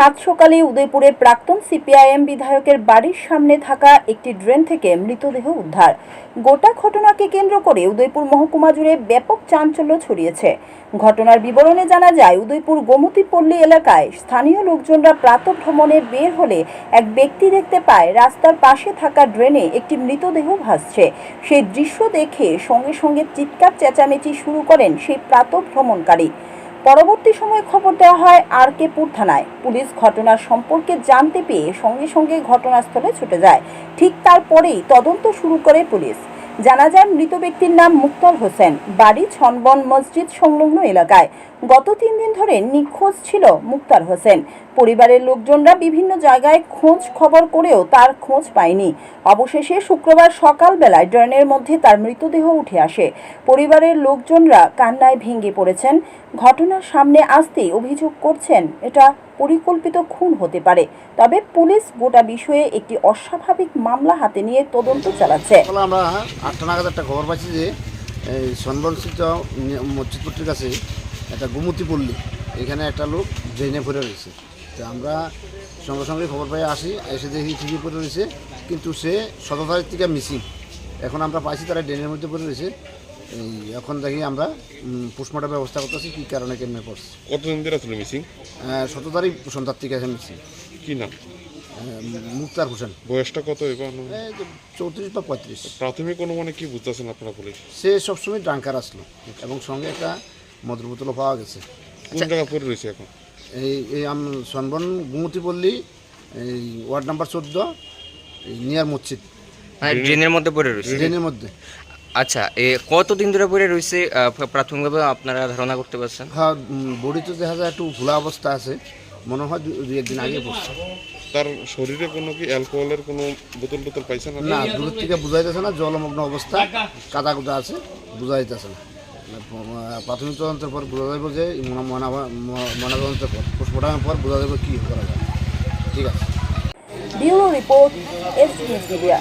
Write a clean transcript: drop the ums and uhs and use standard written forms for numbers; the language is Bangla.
সাত সকালে উদয়পুরের প্রাক্তন সিপিআইএম বিধায়কের বাড়ির সামনে থাকা একটি ড্রেন থেকে মৃতদেহ উদ্ধার। গোটা ঘটনাকে কেন্দ্র করে উদয়পুর মহকুমা জুড়ে ব্যাপক চাঞ্চল্য ছড়িয়েছে। ঘটনার বিবরণে জানা যায়, উদয়পুর গোমতী পল্লী এলাকায় স্থানীয় লোকজনরা প্রাতঃভ্রমণে বের হলে এক ব্যক্তি দেখতে পায় রাস্তার পাশে থাকা ড্রেনে একটি মৃতদেহ ভাসছে। সেই দৃশ্য দেখে সঙ্গে সঙ্গে চিৎকার চেঁচামেচি শুরু করেন সেই প্রাতঃভ্রমণকারী। পরবর্তী সময়ে খবর দেওয়া হয় আর.কে.পুর থানায়। পুলিশ ঘটনার সম্পর্কে জানতে পেয়ে সঙ্গে সঙ্গে ঘটনাস্থলে ছুটে যায়। ঠিক তারপরেই তদন্ত শুরু করে পুলিশ। জানা যায়, মৃত ব্যক্তির নাম মুক্তার হোসেন, বাড়ি ছনবন মসজিদ সংলগ্ন এলাকায়। গত 3 দিন ধরে নিখোঁজ ছিল মুক্তার হোসেন। পরিবারের লোকজনরা বিভিন্ন জায়গায় খোঁজ খবর করেও তার খোঁজ পায়নি। অবশেষে শুক্রবার সকালবেলায় ড্রেনের মধ্যে তার মৃতদেহ উঠে আসে। পরিবারের লোকজনরা কান্নায় ভেঙে পড়েছেন। ঘটনার সামনে আসতেই অভিযোগ করছেন এটা পরিকল্পিত খুন হতে পারে। তবে পুলিশ গোটা বিষয়ে একটি অস্বাভাবিক মামলা হাতে নিয়ে তদন্ত চালাচ্ছে। আমরা 8টা নাগাদ একটা খবর পাচ্ছি যে সনবনস্থিত মসজিদপট্টির কাছে একটা গোমতী পল্লী, এখানে একটা লোক ড্রেনে পড়ে রয়েছে। তো আমরা সঙ্গে সঙ্গে খবর পাই আসি, এসে দেখি ঠিকই পড়ে রয়েছে, কিন্তু সে 17 তারিখ থেকে মিসিং। এখন আমরা পাইছি তারা ড্রেনের মধ্যে পড়ে রয়েছে। এখন দেখি আমরা পোস্টমর্টম ব্যবস্থা করতেছি, কী কারণে কেমনে পড়ছে। কতদিন ধরে আসলে মিসিং? 17 তারিখ সন্ধ্যার থেকে আছে মিসিং। কি নাম? মুক্তার হোসেন। বয়সটা কত? এবার 34 বা 35। প্রাথমিক অনুমানে কি বুঝতেছেন আপনারা পুলিশ? সে সবসময় ড্রাঙ্কার আসলো এবং সঙ্গে একটা মদের বোতলও পাওয়া গেছে। কোন জায়গা পড়ে রয়েছে এখন? এই সনবন গোমতী পল্লী, এই ওয়ার্ড নাম্বার 14, নিয়ার মসজিদ। ড্রেনের মধ্যে পড়ে রয়েছে? ড্রেনের মধ্যে। আচ্ছা, কতদিন ধরে পড়ে রয়েছে প্রাথমিকভাবে আপনারা ধারণা করতে পারছেন? হ্যাঁ, বডি তো দেখা যায় একটু ভোলা অবস্থা আছে, মনে হয় 2-1 দিন আগে পড়ছে। তার শরীরে কোনো কি অ্যালকোহলের কোনো বোতল টোতল পাইছেন? না, দূরের থেকে বোঝা যাচ্ছে না, জলমগ্ন অবস্থা, কাদা কুদা আছে, বোঝা যাইতেছে না। প্রাথমিক তদন্তের পর বোঝা যাবে যে ময়নাতদন্তের পর, পোস্টমর্টমের পর বোঝা যাবে কী করা যায়। ঠিক আছে। Bureau report, SBS media.